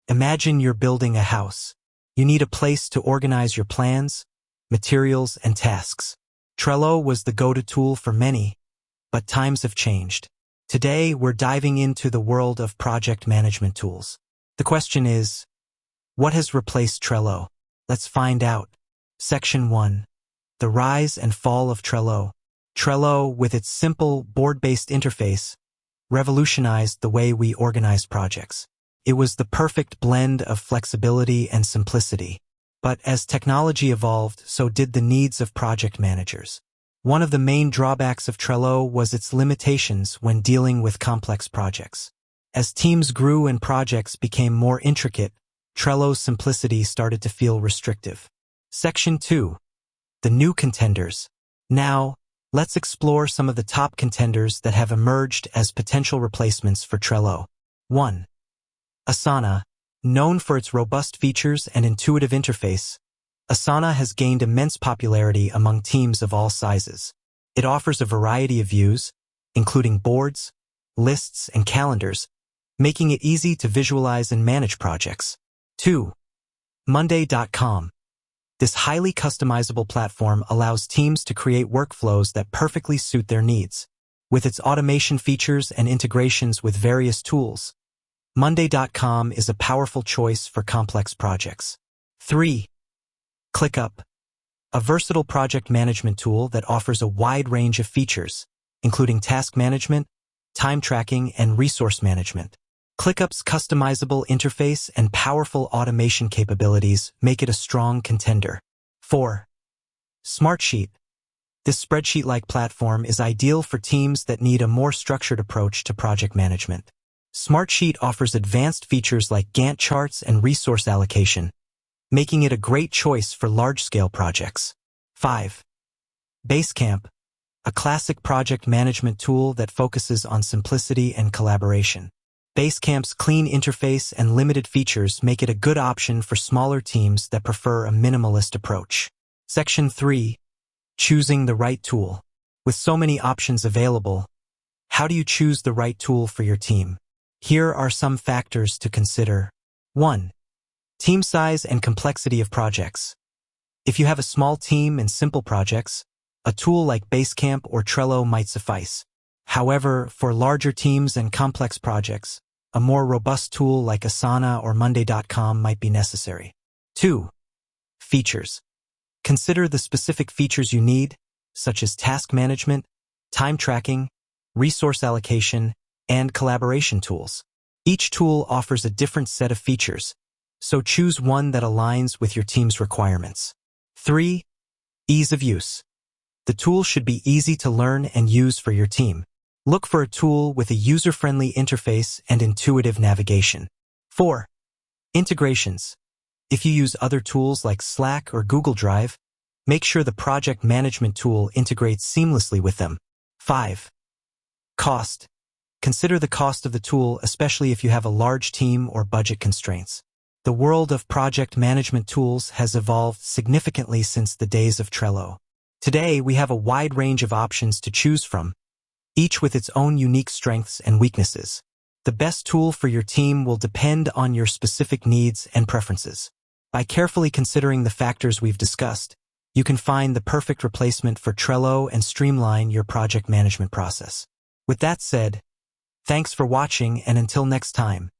Imagine you're building a house. You need a place to organize your plans, materials, and tasks. Trello was the go-to tool for many, but times have changed. Today, we're diving into the world of project management tools. The question is, what has replaced Trello? Let's find out. Section 1. The rise and fall of Trello. Trello, with its simple, board-based interface, revolutionized the way we organize projects. It was the perfect blend of flexibility and simplicity. But as technology evolved, so did the needs of project managers. One of the main drawbacks of Trello was its limitations when dealing with complex projects. As teams grew and projects became more intricate, Trello's simplicity started to feel restrictive. Section 2. The new contenders. Now, let's explore some of the top contenders that have emerged as potential replacements for Trello. 1. Asana. Known for its robust features and intuitive interface, Asana has gained immense popularity among teams of all sizes. It offers a variety of views, including boards, lists, and calendars, making it easy to visualize and manage projects. 2. Monday.com. This highly customizable platform allows teams to create workflows that perfectly suit their needs. With its automation features and integrations with various tools, Monday.com is a powerful choice for complex projects. 3. ClickUp. A versatile project management tool that offers a wide range of features, including task management, time tracking, and resource management. ClickUp's customizable interface and powerful automation capabilities make it a strong contender. 4. Smartsheet. This spreadsheet-like platform is ideal for teams that need a more structured approach to project management. Smartsheet offers advanced features like Gantt charts and resource allocation, making it a great choice for large-scale projects. 5. Basecamp. A classic project management tool that focuses on simplicity and collaboration. Basecamp's clean interface and limited features make it a good option for smaller teams that prefer a minimalist approach. Section 3. Choosing the right tool. With so many options available, how do you choose the right tool for your team? Here are some factors to consider. 1. Team size and complexity of projects. If you have a small team and simple projects, a tool like Basecamp or Trello might suffice. However, for larger teams and complex projects, a more robust tool like Asana or Monday.com might be necessary. 2. Features. Consider the specific features you need, such as task management, time tracking, resource allocation, and collaboration tools. Each tool offers a different set of features, so choose one that aligns with your team's requirements. 3. Ease of use. The tool should be easy to learn and use for your team. Look for a tool with a user-friendly interface and intuitive navigation. 4. Integrations. If you use other tools like Slack or Google Drive, make sure the project management tool integrates seamlessly with them. 5. Cost. Consider the cost of the tool, especially if you have a large team or budget constraints. The world of project management tools has evolved significantly since the days of Trello. Today, we have a wide range of options to choose from, each with its own unique strengths and weaknesses. The best tool for your team will depend on your specific needs and preferences. By carefully considering the factors we've discussed, you can find the perfect replacement for Trello and streamline your project management process. With that said, thanks for watching, and until next time.